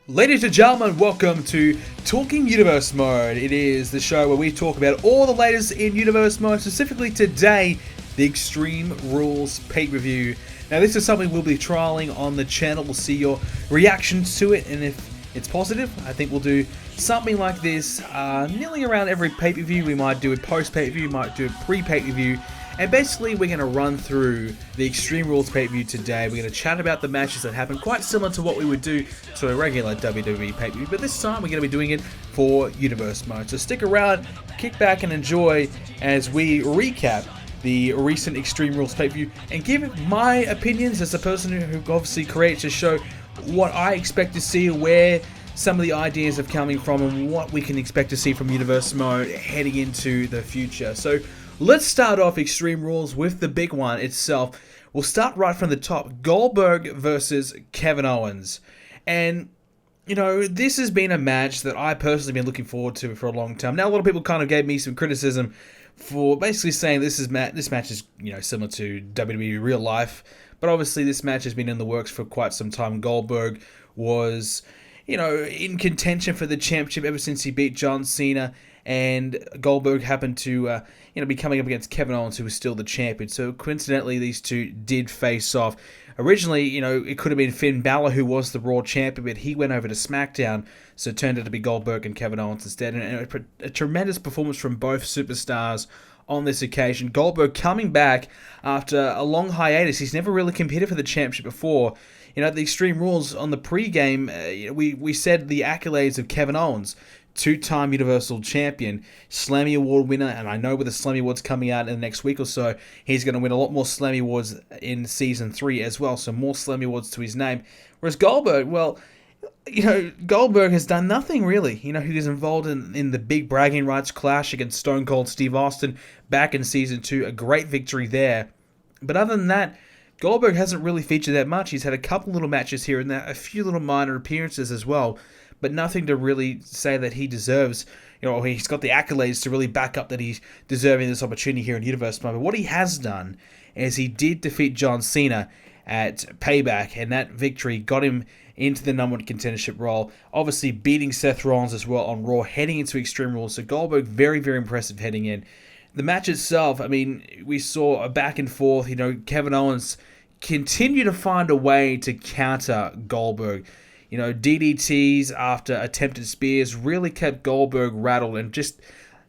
Ladies and gentlemen, welcome to Talking Universe Mode. It is the show where we talk about all the latest in Universe Mode, specifically today, the Extreme Rules pay-per-view. Now this is something we'll be trialing on the channel. We'll see your reactions to it, and if it's positive, I think we'll do something like this nearly around every pay-per-view. We might do a post-pay-per-view, might do a pre-pay-per-view. And basically, we're going to run through the Extreme Rules pay-per-view today. We're going to chat about the matches that happen, quite similar to what we would do to a regular WWE pay-per-view. But this time, we're going to be doing it for Universe Mode. So stick around, kick back, and enjoy as we recap the recent Extreme Rules pay-per-view and give my opinions as a person who obviously creates the show, what I expect to see, where some of the ideas are coming from, and what we can expect to see from Universe Mode heading into the future. So let's start off Extreme Rules with the big one itself. We'll start right from the top. Goldberg versus Kevin Owens. And, you know, this has been a match that I personally been looking forward to for a long time. Now, a lot of people kind of gave me some criticism for basically saying this match is, you know, similar to WWE real life. But obviously this match has been in the works for quite some time. Goldberg was, you know, in contention for the championship ever since he beat John Cena. And Goldberg happened to, be coming up against Kevin Owens, who was still the champion. So coincidentally, these two did face off. Originally, it could have been Finn Balor, who was the Raw champion, but he went over to Smackdown, so it turned out to be Goldberg and Kevin Owens instead. And a tremendous performance from both superstars on this occasion. Goldberg coming back after a long hiatus. He's never really competed for the championship before. The Extreme Rules on the pre-game, we said the accolades of Kevin Owens. Two-time Universal Champion, Slammy Award winner, and I know with the Slammy Awards coming out in the next week or so, he's going to win a lot more Slammy Awards in Season 3 as well, so more Slammy Awards to his name. Whereas Goldberg, well, Goldberg has done nothing really. He was involved in the big bragging rights clash against Stone Cold Steve Austin back in Season 2, a great victory there. But other than that, Goldberg hasn't really featured that much. He's had a couple little matches here and there, a few little minor appearances as well, but nothing to really say that he deserves, he's got the accolades to really back up that he's deserving this opportunity here in Universe Mode. But what he has done is he did defeat John Cena at Payback, and that victory got him into the number one contendership role, obviously beating Seth Rollins as well on Raw, heading into Extreme Rules. So Goldberg, very, very impressive heading in. The match itself, we saw a back and forth. Kevin Owens continued to find a way to counter Goldberg. DDTs after attempted spears really kept Goldberg rattled and just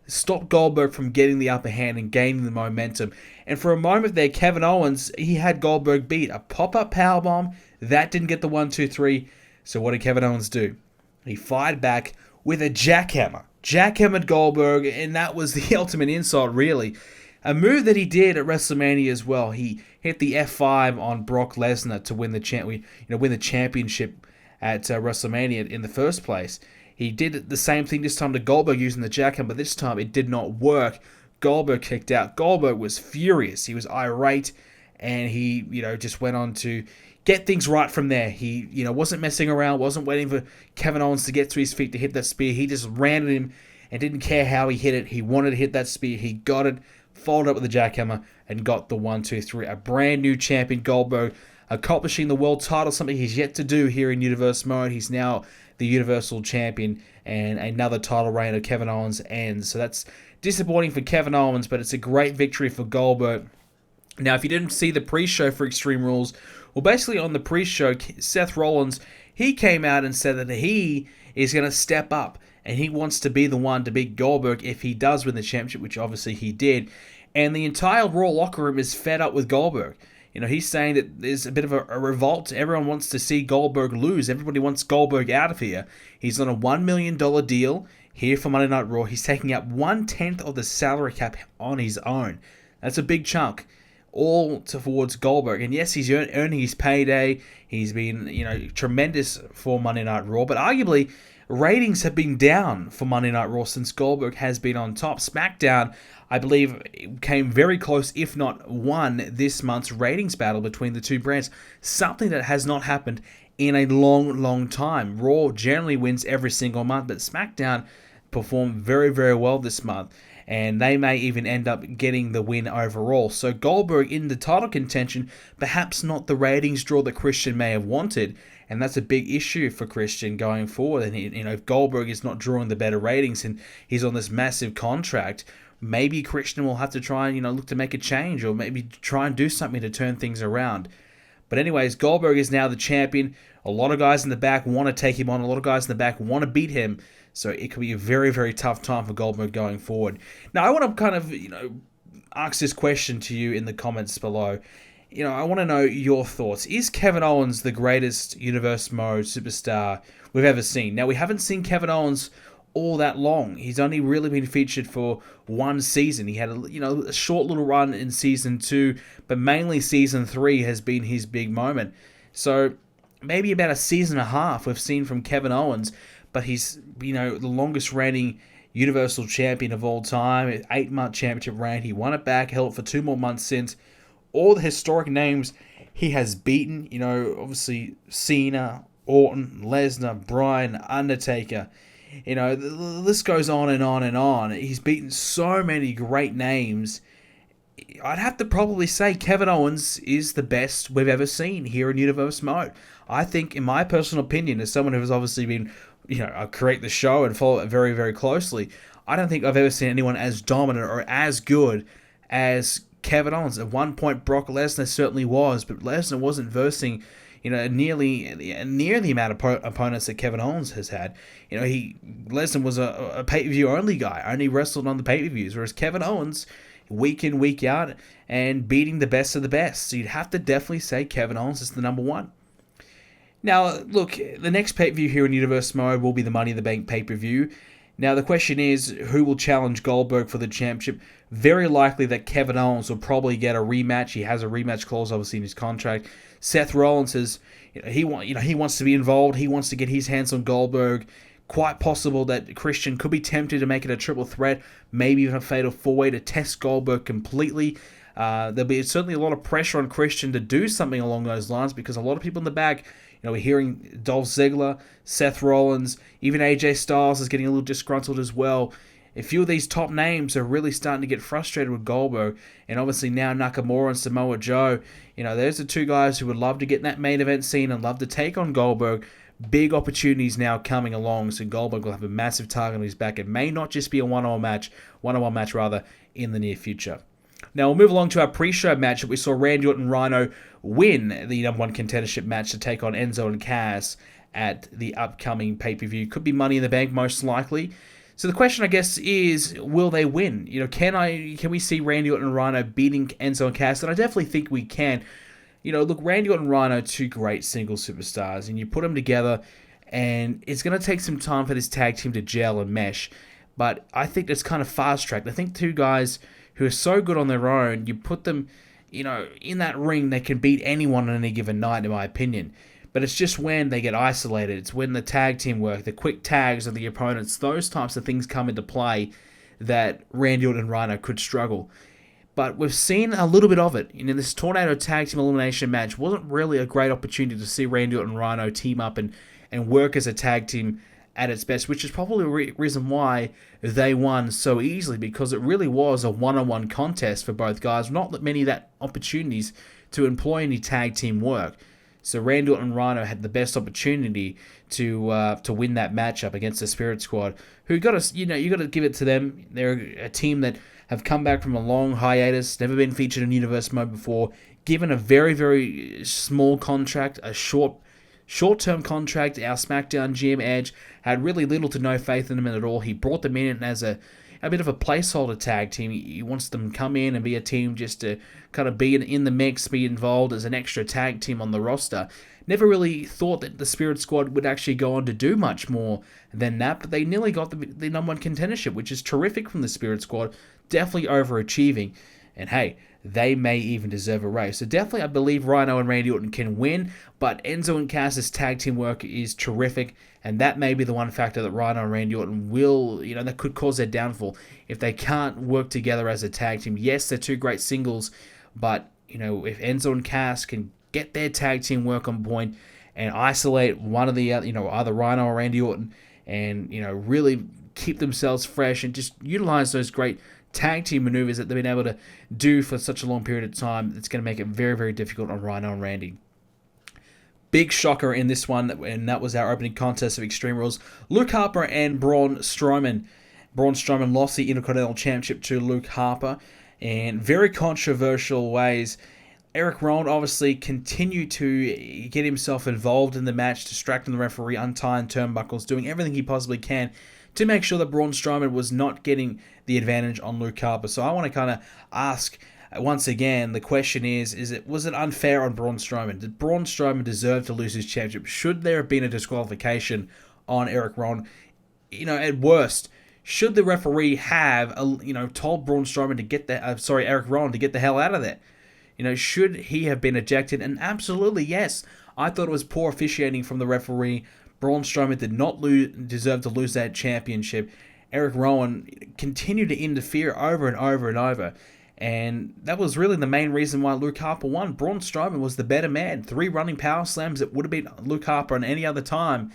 stopped Goldberg from getting the upper hand and gaining the momentum. And for a moment there, Kevin Owens, he had Goldberg beat. A pop-up powerbomb, that didn't get the 1, 2, 3. So what did Kevin Owens do? He fired back with a jackhammer. Jackhammered Goldberg, and that was the ultimate insult, really. A move that he did at WrestleMania as well. He hit the F5 on Brock Lesnar to win the championship at WrestleMania in the first place. He did the same thing this time to Goldberg using the jackhammer, but this time it did not work. Goldberg kicked out. Goldberg was furious. He was irate, and he, just went on to get things right from there. He, wasn't messing around, wasn't waiting for Kevin Owens to get to his feet to hit that spear. He just ran at him and didn't care how he hit it. He wanted to hit that spear. He got it, followed up with the jackhammer, and got the 1, 2, 3. A brand new champion, Goldberg, accomplishing the world title, something he's yet to do here in Universe Mode. He's now the Universal Champion, and another title reign of Kevin Owens ends. So that's disappointing for Kevin Owens, but it's a great victory for Goldberg. Now, if you didn't see the pre-show for Extreme Rules, well, basically on the pre-show, Seth Rollins, he came out and said that he is going to step up, and he wants to be the one to beat Goldberg if he does win the championship, which obviously he did. And the entire Raw locker room is fed up with Goldberg. He's saying that there's a bit of a revolt. Everyone wants to see Goldberg lose. Everybody wants Goldberg out of here. He's on a $1 million deal here for Monday Night Raw. He's taking up 1/10 of the salary cap on his own. That's a big chunk, all towards Goldberg. And yes, he's earning his payday. He's been, tremendous for Monday Night Raw. But arguably, ratings have been down for Monday Night Raw since Goldberg has been on top. Smackdown, I believe, came very close, if not won, this month's ratings battle between the two brands. Something that has not happened in a long, long time. Raw generally wins every single month, but Smackdown performed very, very well this month. And they may even end up getting the win overall. So Goldberg in the title contention, perhaps not the ratings draw that Christian may have wanted. And that's a big issue for Christian going forward. And if Goldberg is not drawing the better ratings and he's on this massive contract, maybe Christian will have to try and look to make a change, or maybe try and do something to turn things around. But anyways, Goldberg is now the champion. A lot of guys in the back want to take him on. A lot of guys in the back want to beat him. So it could be a very, very tough time for Goldberg going forward. Now, I want to kind of, ask this question to you in the comments below. I want to know your thoughts. Is Kevin Owens the greatest Universe Mode superstar we've ever seen? Now, we haven't seen Kevin Owens all that long. He's only really been featured for one season. He had a short little run in season 2, but mainly season 3 has been his big moment. So maybe about a season and a half we've seen from Kevin Owens, but he's the longest reigning Universal Champion of all time. 8-month championship reign. He won it back, held it for 2 more months since. All the historic names he has beaten, obviously Cena, Orton, Lesnar, Braun, Undertaker. The list goes on and on and on. He's beaten so many great names. I'd have to probably say Kevin Owens is the best we've ever seen here in Universe Mode. I think, in my personal opinion, as someone who has obviously been, I create the show and follow it very, very closely, I don't think I've ever seen anyone as dominant or as good as Kevin Owens. At one point, Brock Lesnar certainly was, but Lesnar wasn't versing nearly the amount of opponents that Kevin Owens has had. Lesnar was a pay-per-view only guy, only wrestled on the pay-per-views, whereas Kevin Owens, week in, week out, and beating the best of the best. So you'd have to definitely say Kevin Owens is the number one. Now, look, the next pay-per-view here in Universe Mode will be the Money in the Bank pay-per-view. Now, the question is, who will challenge Goldberg for the championship? Very likely that Kevin Owens will probably get a rematch. He has a rematch clause, obviously, in his contract. Seth Rollins says he wants to be involved. He wants to get his hands on Goldberg. Quite possible that Christian could be tempted to make it a triple threat, maybe even a fatal 4-way to test Goldberg completely. There'll be certainly a lot of pressure on Christian to do something along those lines, because a lot of people in the back, we're hearing Dolph Ziggler, Seth Rollins, even AJ Styles is getting a little disgruntled as well. A few of these top names are really starting to get frustrated with Goldberg, and obviously now Nakamura and Samoa Joe. There's the two guys who would love to get in that main event scene and love to take on Goldberg. Big opportunities now coming along, so Goldberg will have a massive target on his back. It may not just be a one-on-one match in the near future. Now we'll move along to our pre-show match that we saw Randy Orton and Rhino win the number one contendership match to take on Enzo and Cass at the upcoming pay-per-view. Could be Money in the Bank, most likely. So the question, I guess, is, will they win? Can we see Randy Orton and Rhino beating Enzo and Cass? And I definitely think we can. Look, Randy Orton and Rhino, two great single superstars, and you put them together, and it's going to take some time for this tag team to gel and mesh. But I think it's kind of fast-tracked. I think two guys who are so good on their own, you put them, in that ring, they can beat anyone on any given night, in my opinion. But it's just when they get isolated, it's when the tag team work, the quick tags of the opponents, those types of things come into play that Randy Orton and Rhino could struggle. But we've seen a little bit of it. This Tornado Tag Team Elimination match wasn't really a great opportunity to see Randy Orton and Rhino team up and work as a tag team at its best, which is probably the reason why they won so easily, because it really was a one-on-one contest for both guys. Not that many of that opportunities to employ any tag team work. So Randy Orton and Rhino had the best opportunity to win that matchup against the Spirit Squad, who you got to give it to them. They're a team that have come back from a long hiatus, never been featured in Universe Mode before, given a very, very small contract, a short-term contract. Our SmackDown GM Edge had really little to no faith in them at all. He brought them in as a bit of a placeholder tag team. He wants them to come in and be a team just to kind of be in the mix, be involved as an extra tag team on the roster. Never really thought that the Spirit Squad would actually go on to do much more than that, but they nearly got the number one contendership, which is terrific from the Spirit Squad. Definitely overachieving. And hey, they may even deserve a race. So definitely I believe Rhino and Randy Orton can win, but Enzo and Cass's tag team work is terrific, and that may be the one factor that Rhino and Randy Orton will, that could cause their downfall if they can't work together as a tag team. Yes, they're two great singles, but, if Enzo and Cass can get their tag team work on point and isolate one of the, either Rhino or Randy Orton, and, really keep themselves fresh and just utilize those great tag team maneuvers that they've been able to do for such a long period of time, it's going to make it very, very difficult on Rhino and Randy. big shocker in this one, and that was our opening contest of Extreme Rules. Luke Harper and Braun Strowman. Braun Strowman lost the Intercontinental Championship to Luke Harper in very controversial ways. Eric Rowan obviously continued to get himself involved in the match, distracting the referee, untying turnbuckles, doing everything he possibly can to make sure that Braun Strowman was not getting the advantage on Luke Harper. So I want to kind of ask, once again, the question was it unfair on Braun Strowman? Did Braun Strowman deserve to lose his championship? Should there have been a disqualification on Eric Rowan? At worst, should the referee have, told Braun Strowman to get Eric Rowan to get the hell out of there? Should he have been ejected? And absolutely yes. I thought it was poor officiating from the referee. Braun Strowman did not deserve to lose that championship. Eric Rowan continued to interfere over and over and over. And that was really the main reason why Luke Harper won. Braun Strowman was the better man. 3 running power slams. It would have been Luke Harper on any other time.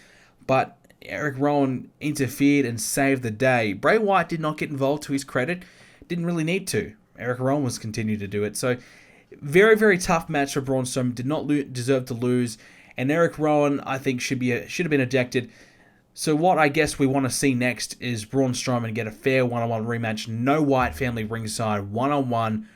But Eric Rowan interfered and saved the day. Bray Wyatt did not get involved, to his credit. Didn't really need to. Eric Rowan was continued to do it. So very, very tough match for Braun Strowman. Did not deserve to lose. And Eric Rowan, I think, should have been ejected. So what I guess we want to see next is Braun Strowman get a fair one-on-one rematch. No Wyatt family ringside. One-on-one.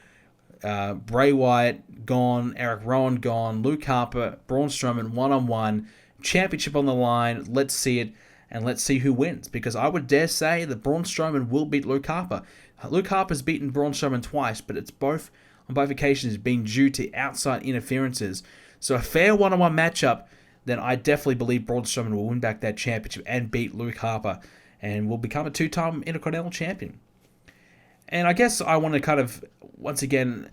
Bray Wyatt gone. Eric Rowan gone. Luke Harper. Braun Strowman one-on-one. Championship on the line. Let's see it. And let's see who wins. Because I would dare say that Braun Strowman will beat Luke Harper. Luke Harper's beaten Braun Strowman twice. But it's on both occasions being due to outside interferences. So a fair one-on-one matchup, then I definitely believe Braun Strowman will win back that championship and beat Luke Harper and will become a 2-time Intercontinental Champion. And I guess I want to kind of, once again,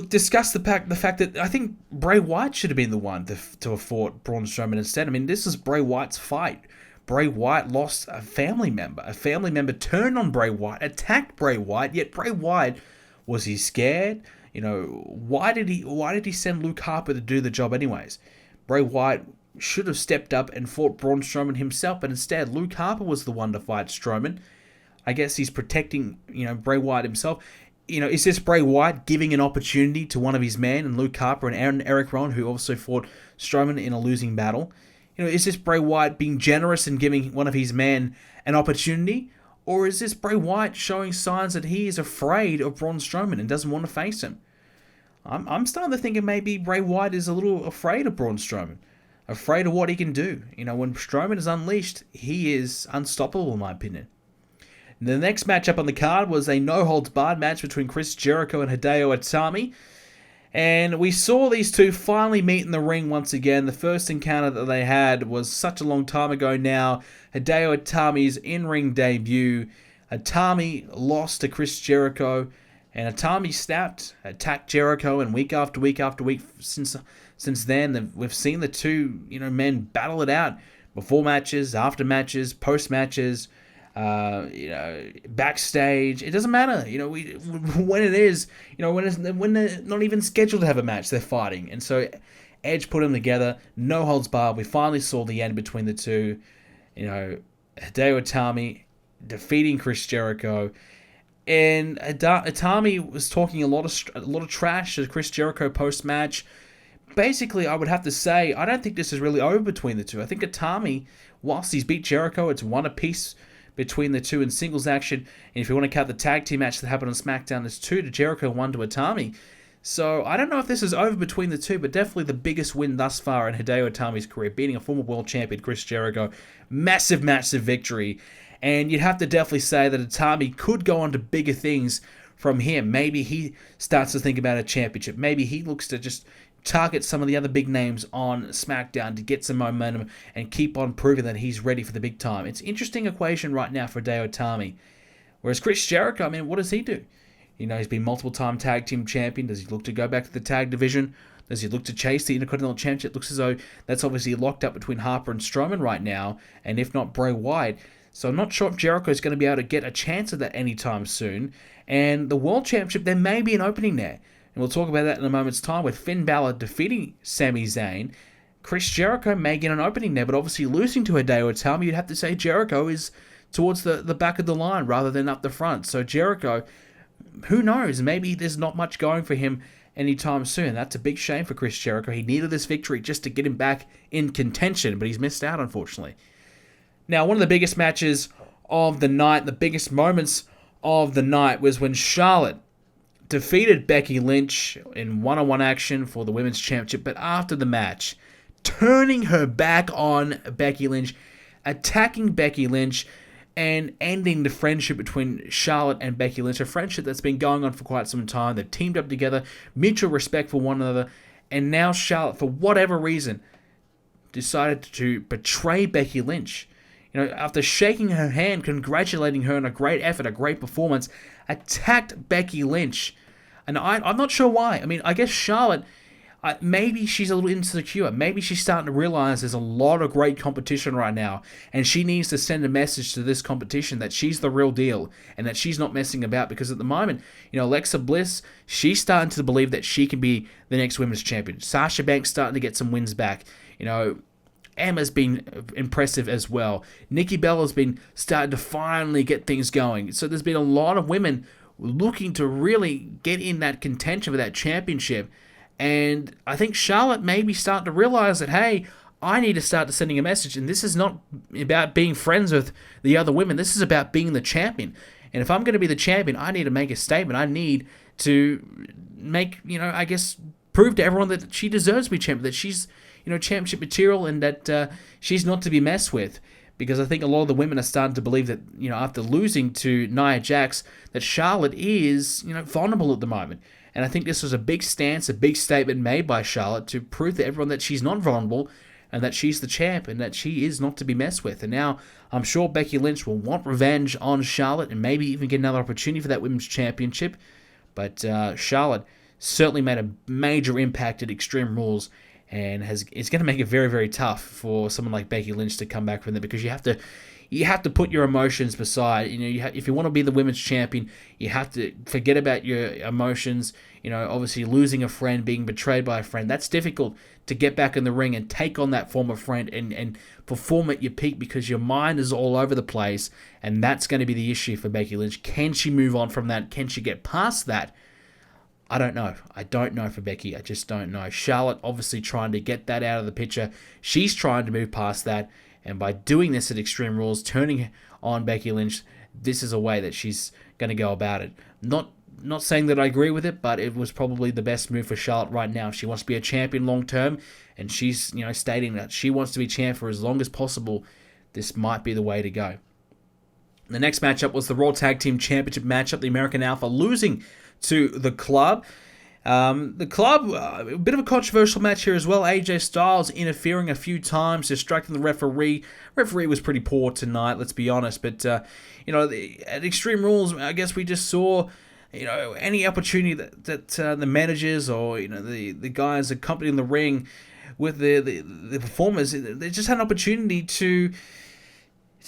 discuss the fact that I think Bray Wyatt should have been the one to have fought Braun Strowman instead. I mean, this is Bray Wyatt's fight. Bray Wyatt lost a family member. A family member turned on Bray Wyatt, attacked Bray Wyatt, yet Bray Wyatt, was he scared? Why did he send Luke Harper to do the job anyways? Bray Wyatt should have stepped up and fought Braun Strowman himself, but instead Luke Harper was the one to fight Strowman. I guess he's protecting, Bray Wyatt himself. Is this Bray Wyatt giving an opportunity to one of his men, and Luke Harper and Eric Rowan, who also fought Strowman in a losing battle? Is this Bray Wyatt being generous and giving one of his men an opportunity? Or is this Bray Wyatt showing signs that he is afraid of Braun Strowman and doesn't want to face him? I'm starting to think that maybe Bray Wyatt is a little afraid of Braun Strowman. Afraid of what he can do. When Strowman is unleashed, he is unstoppable in my opinion. The next matchup on the card was a no-holds-barred match between Chris Jericho and Hideo Itami. And we saw these two finally meet in the ring once again. The first encounter that they had was such a long time ago now. Hideo Itami's in-ring debut. Itami lost to Chris Jericho. And Itami snapped, attacked Jericho, and week after week after week since then, we've seen the two men battle it out before matches, after matches, post matches, backstage. It doesn't matter, when it is, when they're not even scheduled to have a match, they're fighting. And so Edge put them together, no holds barred. We finally saw the end between the two. Hideo Itami defeating Chris Jericho. And Itami was talking a lot of trash to Chris Jericho post-match. Basically, I would have to say, I don't think this is really over between the two. I think Itami, whilst he's beat Jericho, it's one apiece between the two in singles action. And if you want to count the tag team match that happened on Smackdown, there's 2 to Jericho, 1 to Itami. So I don't know if this is over between the two, but definitely the biggest win thus far in Hideo Itami's career, beating a former world champion, Chris Jericho. Massive, massive victory. And you'd have to definitely say that Itami could go on to bigger things from here. Maybe he starts to think about a championship. Maybe he looks to just target some of the other big names on SmackDown to get some momentum and keep on proving that he's ready for the big time. It's an interesting equation right now for Hideo Itami. Whereas Chris Jericho, I mean, what does he do? He's been multiple-time tag team champion. Does he look to go back to the tag division? Does he look to chase the Intercontinental Championship? It looks as though that's obviously locked up between Harper and Strowman right now, and if not, Bray Wyatt. So I'm not sure if Jericho is going to be able to get a chance at that anytime soon. And the World Championship, there may be an opening there. And we'll talk about that in a moment's time with Finn Balor defeating Sami Zayn. Chris Jericho may get an opening there, but obviously losing to Hideo Itami, you'd have to say Jericho is towards the back of the line rather than up the front. So Jericho, who knows, maybe there's not much going for him anytime soon. That's a big shame for Chris Jericho. He needed this victory just to get him back in contention, but he's missed out, unfortunately. Now, one of the biggest matches of the night, the biggest moments of the night, was when Charlotte defeated Becky Lynch in one-on-one action for the Women's Championship, but after the match, turning her back on Becky Lynch, attacking Becky Lynch, and ending the friendship between Charlotte and Becky Lynch, a friendship that's been going on for quite some time. They've teamed up together, mutual respect for one another, and now Charlotte, for whatever reason, decided to betray Becky Lynch. After shaking her hand, congratulating her on a great effort, a great performance, attacked Becky Lynch. And I'm not sure why. I mean, I guess Charlotte, maybe she's a little insecure. Maybe she's starting to realize there's a lot of great competition right now, and she needs to send a message to this competition that she's the real deal and that she's not messing about, because at the moment, Alexa Bliss, she's starting to believe that she can be the next women's champion. Sasha Banks starting to get some wins back. Emma's been impressive as well. Nikki Bella's been starting to finally get things going. So there's been a lot of women looking to really get in that contention for that championship. And I think Charlotte may be starting to realize that, hey, I need to start sending a message. And this is not about being friends with the other women. This is about being the champion. And if I'm going to be the champion, I need to make a statement. I need to make, prove to everyone that she deserves to be champion, that she's championship material, and that she's not to be messed with. Because I think a lot of the women are starting to believe that, after losing to Nia Jax, that Charlotte is, vulnerable at the moment. And I think this was a big stance, a big statement made by Charlotte to prove to everyone that she's not vulnerable and that she's the champ and that she is not to be messed with. And now I'm sure Becky Lynch will want revenge on Charlotte and maybe even get another opportunity for that women's championship. But Charlotte certainly made a major impact at Extreme Rules, and it's going to make it very, very tough for someone like Becky Lynch to come back from there, because you have to put your emotions beside. If you want to be the women's champion, you have to forget about your emotions. Obviously losing a friend, being betrayed by a friend, that's difficult to get back in the ring and take on that former friend and perform at your peak, because your mind is all over the place, and that's going to be the issue for Becky Lynch. Can she move on from that? Can she get past that? I don't know. I don't know for Becky. I just don't know. Charlotte obviously trying to get that out of the picture. She's trying to move past that. And by doing this at Extreme Rules, turning on Becky Lynch, this is a way that she's going to go about it. Not saying that I agree with it, but it was probably the best move for Charlotte right now. If she wants to be a champion long term, and she's stating that she wants to be champ for as long as possible, this might be the way to go. The next matchup was the Raw Tag Team Championship matchup. The American Alpha losing to the Club. The Club, a bit of a controversial match here as well. AJ Styles interfering a few times, distracting the referee. Referee was pretty poor tonight, let's be honest. But, at Extreme Rules, I guess we just saw, any opportunity that the managers or, the guys accompanying the ring with the performers, they just had an opportunity to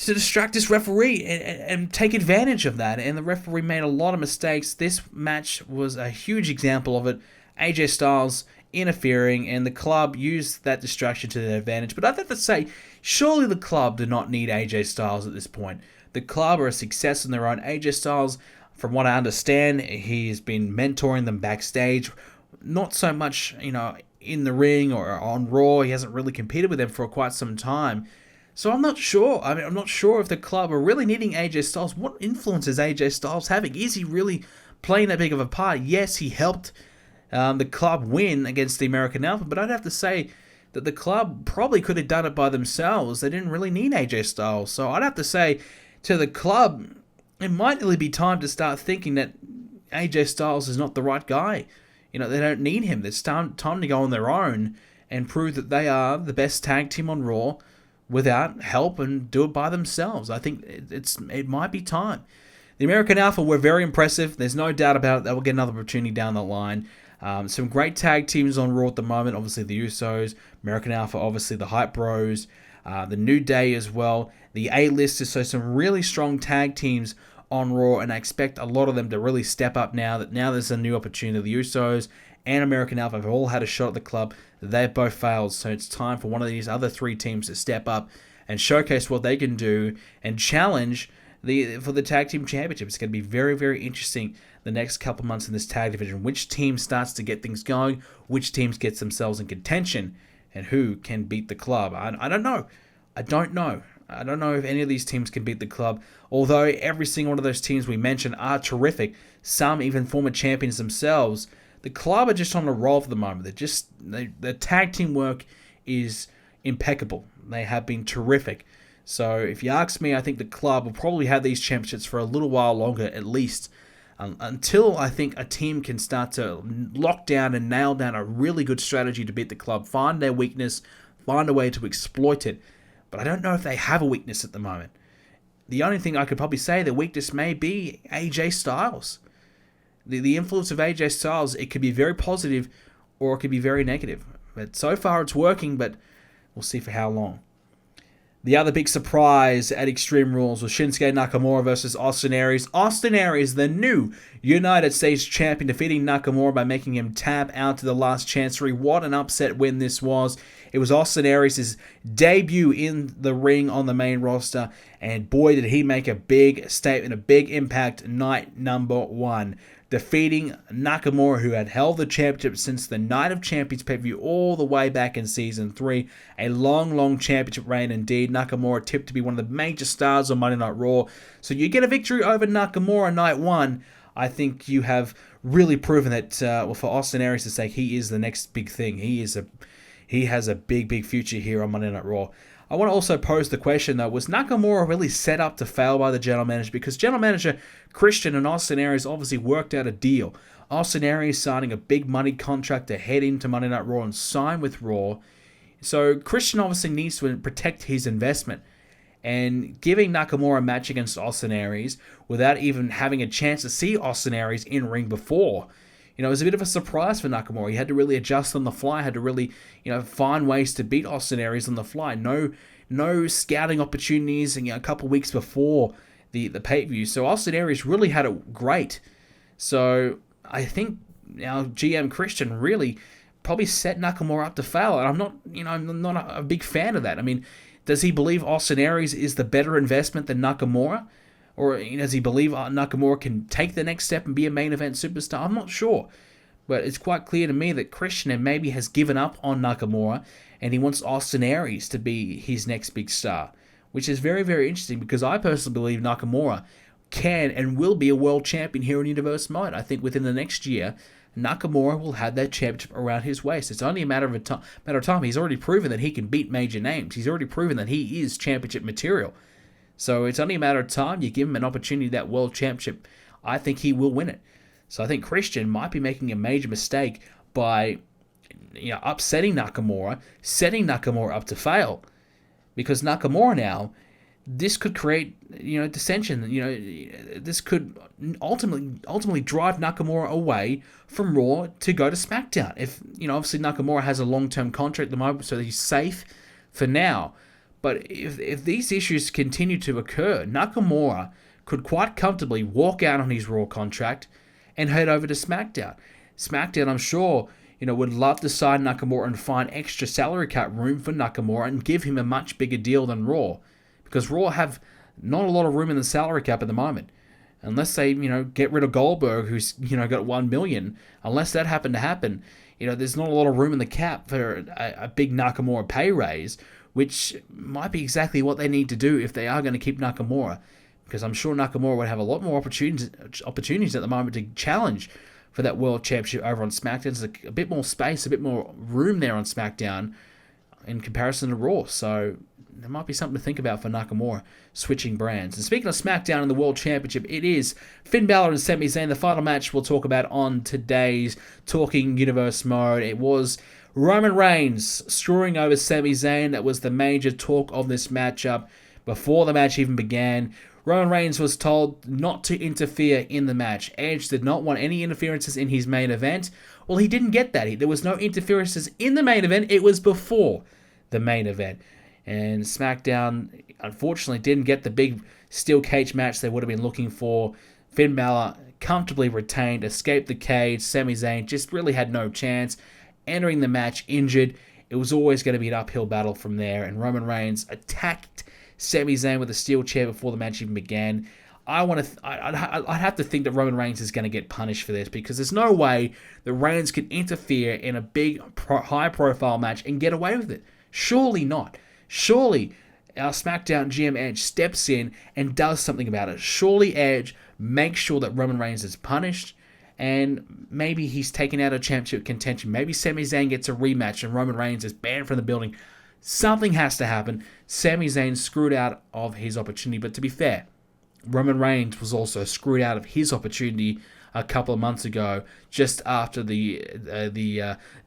distract this referee and take advantage of that. And the referee made a lot of mistakes. This match was a huge example of it. AJ Styles interfering, and the Club used that distraction to their advantage. But I'd have to say, surely the Club do not need AJ Styles at this point. The Club are a success in their own. AJ Styles, from what I understand, he has been mentoring them backstage. Not so much, in the ring or on Raw. He hasn't really competed with them for quite some time. So I'm not sure. I'm not sure if the Club are really needing AJ Styles. What influence is AJ Styles having? Is he really playing that big of a part? Yes, he helped the Club win against the American Alpha, but I'd have to say that the Club probably could have done it by themselves. They didn't really need AJ Styles. So I'd have to say to the Club, it might really be time to start thinking that AJ Styles is not the right guy. They don't need him. It's time to go on their own and prove that they are the best tag team on Raw without help, and do it by themselves. I think it might be time. The American Alpha were very impressive. There's no doubt about it. They will get another opportunity down the line. Some great tag teams on Raw at the moment. Obviously the Usos, American Alpha, obviously the Hype Bros, the New Day as well, the A-listers. So some really strong tag teams on Raw, and I expect a lot of them to really step up now that there's a new opportunity. The Usos and American Alpha have all had a shot at the Club. They've both failed, so it's time for one of these other three teams to step up and showcase what they can do and challenge for the tag team championship. It's going to be very, very interesting the next couple months in this tag division. Which team starts to get things going, which teams gets themselves in contention, and who can beat the club. I don't know. I don't know if any of these teams can beat the club, although every single one of those teams we mentioned are terrific. Some even former champions themselves. The club are just on a roll for the moment. The tag team work is impeccable. They have been terrific. So if you ask me, I think the club will probably have these championships for a little while longer, at least, until I think a team can start to lock down and nail down a really good strategy to beat the club, find their weakness, find a way to exploit it. But I don't know if they have a weakness at the moment. The only thing I could probably say the weakness may be AJ Styles. The influence of AJ Styles, it could be very positive or it could be very negative. But so far it's working, but we'll see for how long. The other big surprise at Extreme Rules was Shinsuke Nakamura versus Austin Aries. Austin Aries, the new United States champion, defeating Nakamura by making him tap out to the last chancery. What an upset win this was. It was Austin Aries' debut in the ring on the main roster, and boy did he make a big statement, a big impact night number 1. Defeating Nakamura, who had held the championship since the Night of Champions pay-per-view all the way back in Season 3. A long, long championship reign indeed. Nakamura tipped to be one of the major stars on Monday Night Raw. So you get a victory over Nakamura night 1. I think you have really proven that, for Austin Aries' sake, he is the next big thing. He has a big, big future here on Monday Night Raw. I want to also pose the question, though, was Nakamura really set up to fail by the general manager? Because general manager Christian and Austin Aries obviously worked out a deal. Austin Aries signing a big money contract to head into Monday Night Raw and sign with Raw. So Christian obviously needs to protect his investment. And giving Nakamura a match against Austin Aries without even having a chance to see Austin Aries in ring before, it was a bit of a surprise for Nakamura. He had to really adjust on the fly, had to really, find ways to beat Austin Aries on the fly. No scouting opportunities, a couple of weeks before the pay-per-view. So Austin Aries really had it great. So I think our GM Christian really probably set Nakamura up to fail. And I'm not a big fan of that. I mean, does he believe Austin Aries is the better investment than Nakamura? Or does he believe Nakamura can take the next step and be a main event superstar? I'm not sure. But it's quite clear to me that Christian maybe has given up on Nakamura and he wants Austin Aries to be his next big star. Which is very, very interesting because I personally believe Nakamura can and will be a world champion here in Universe Mode. I think within the next year, Nakamura will have that championship around his waist. It's only a matter of time. He's already proven that he can beat major names. He's already proven that he is championship material. So it's only a matter of time. You give him an opportunity at that world championship, I think he will win it. So I think Christian might be making a major mistake by upsetting Nakamura, setting Nakamura up to fail. Because Nakamura now, this could create dissension. This could ultimately drive Nakamura away from Raw to go to SmackDown. If obviously Nakamura has a long-term contract at the moment, so he's safe for now. But if these issues continue to occur, Nakamura could quite comfortably walk out on his Raw contract and head over to SmackDown. SmackDown, I'm sure, would love to sign Nakamura and find extra salary cap room for Nakamura and give him a much bigger deal than Raw. Because Raw have not a lot of room in the salary cap at the moment. Unless they, get rid of Goldberg, who's, got $1 million. Unless that happened to happen, there's not a lot of room in the cap for a big Nakamura pay raise, which might be exactly what they need to do if they are going to keep Nakamura. Because I'm sure Nakamura would have a lot more opportunities at the moment to challenge for that World Championship over on SmackDown. There's a bit more space, a bit more room there on SmackDown in comparison to Raw. So there might be something to think about for Nakamura switching brands. And speaking of SmackDown and the World Championship, it is Finn Balor and Sami Zayn. The final match we'll talk about on today's Talking Universe Mode. It was Roman Reigns screwing over Sami Zayn. That was the major talk of this matchup. Before the match even began, Roman Reigns was told not to interfere in the match. Edge did not want any interferences in his main event. Well, he didn't get that. There was no interferences in the main event. It was before the main event. And SmackDown, unfortunately, didn't get the big steel cage match they would have been looking for. Finn Balor comfortably retained, escaped the cage. Sami Zayn just really had no chance. Entering the match injured. It was always going to be an uphill battle from there. And Roman Reigns attacked Sami Zayn with a steel chair before the match even began. I'd have to think that Roman Reigns is going to get punished for this, because there's no way that Reigns can interfere in a big, high-profile match and get away with it. Surely not. Surely our SmackDown GM Edge steps in and does something about it. Surely Edge makes sure that Roman Reigns is punished, and maybe he's taken out of championship contention. Maybe Sami Zayn gets a rematch and Roman Reigns is banned from the building. Something has to happen. Sami Zayn screwed out of his opportunity, but to be fair, Roman Reigns was also screwed out of his opportunity a couple of months ago, just after the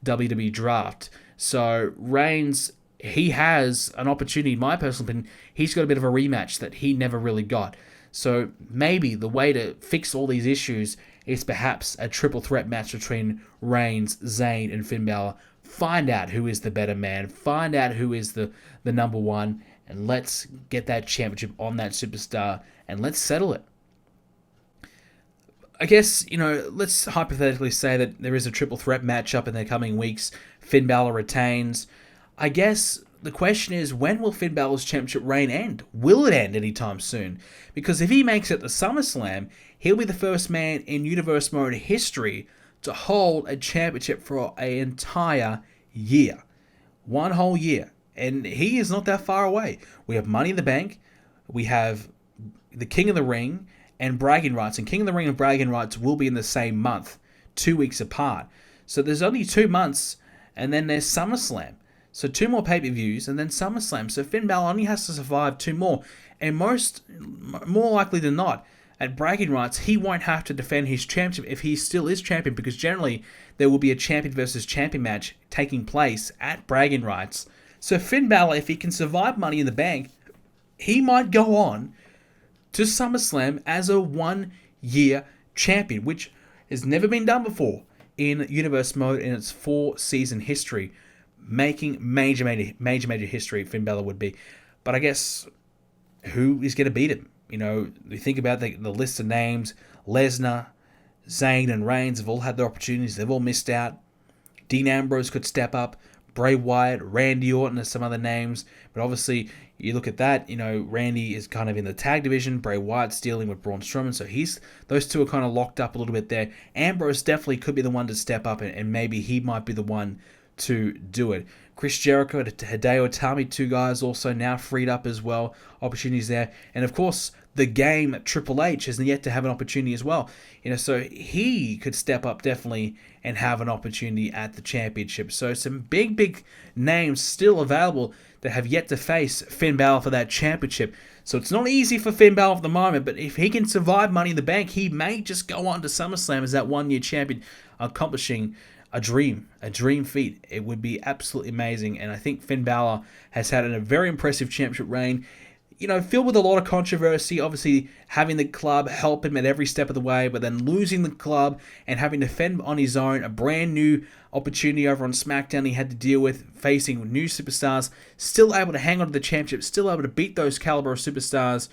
WWE draft. So Reigns, he has an opportunity, in my personal opinion. He's got a bit of a rematch that he never really got. So maybe the way to fix all these issues is perhaps a triple threat match between Reigns, Zayn, and Finn Balor. Find out who is the better man. Find out who is the number one. And let's get that championship on that superstar, and let's settle it. I guess, let's hypothetically say that there is a triple threat matchup in the coming weeks. Finn Balor retains. I guess the question is, when will Finn Balor's championship reign end? Will it end anytime soon? Because if he makes it to SummerSlam, he'll be the first man in Universe Mode history to hold a championship for an entire year. One whole year. And he is not that far away. We have Money in the Bank. We have the King of the Ring and Bragging Rights. And King of the Ring and Bragging Rights will be in the same month, 2 weeks apart. So there's only 2 months, and then there's SummerSlam. So 2 more pay-per-views, and then SummerSlam. So Finn Balor only has to survive 2 more. And more likely than not, at Bragging Rights, he won't have to defend his championship if he still is champion, because generally there will be a champion versus champion match taking place at Bragging Rights. So Finn Balor, if he can survive Money in the Bank, he might go on to SummerSlam as a 1-year champion, which has never been done before in Universe Mode in its 4-season history. Making major history, Finn Balor would be. But I guess, who is going to beat him? You think about the list of names. Lesnar, Zayn, and Reigns have all had their opportunities. They've all missed out. Dean Ambrose could step up. Bray Wyatt, Randy Orton, and some other names. But obviously, you look at that, Randy is kind of in the tag division. Bray Wyatt's dealing with Braun Strowman. So those two are kind of locked up a little bit there. Ambrose definitely could be the one to step up, and maybe he might be the one to do it. Chris Jericho and Hideo Itami, 2 guys also now freed up as well. Opportunities there. And of course, the game Triple H has yet to have an opportunity as well. So he could step up definitely and have an opportunity at the championship. So some big names still available that have yet to face Finn Balor for that championship. So it's not easy for Finn Balor at the moment, but if he can survive Money in the Bank, he may just go on to SummerSlam as that 1-year champion, accomplishing a dream feat. It would be absolutely amazing, and I think Finn Balor has had a very impressive championship reign, filled with a lot of controversy. Obviously, having the club help him at every step of the way, but then losing the club and having to fend on his own, a brand new opportunity over on SmackDown he had to deal with, facing new superstars, still able to hang on to the championship, still able to beat those caliber of superstars.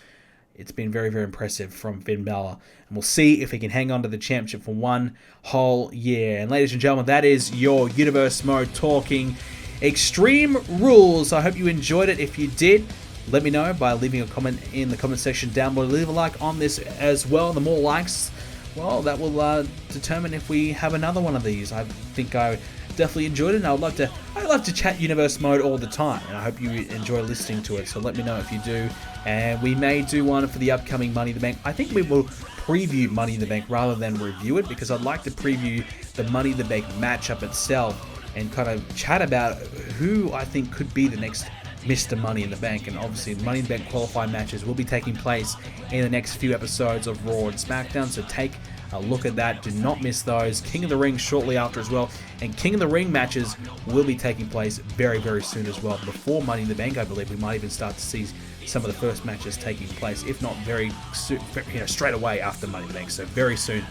It's been very, very impressive from Finn Balor. And we'll see if he can hang on to the championship for 1 whole year. And ladies and gentlemen, that is your Universe Mode talking Extreme Rules. I hope you enjoyed it. If you did, let me know by leaving a comment in the comment section down below. Leave a like on this as well. The more likes, well, that will determine if we have another one of these. I think I definitely enjoyed it, and I'd love to chat Universe Mode all the time, and I hope you enjoy listening to it. So let me know if you do, and we may do one for the upcoming Money in the Bank. I think we will preview Money in the Bank rather than review it, because I'd like to preview the Money in the Bank matchup itself and kind of chat about who I think could be the next Mr. Money in the Bank. And obviously the Money in the Bank qualifying matches will be taking place in the next few episodes of Raw and SmackDown, so take a look at that. Do not miss those. King of the Ring shortly after as well, and King of the Ring matches will be taking place very, very soon as well. Before Money in the Bank, I believe we might even start to see some of the first matches taking place, if not very soon, straight away after Money in the Bank, so very soon.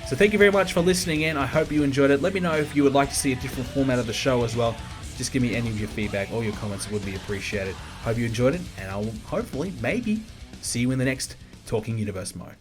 So thank you very much for listening in. I hope you enjoyed it. Let me know if you would like to see a different format of the show as well. Just give me any of your feedback. All your comments would be appreciated. Hope you enjoyed it, and I'll hopefully, maybe, see you in the next Talking Universe Mode.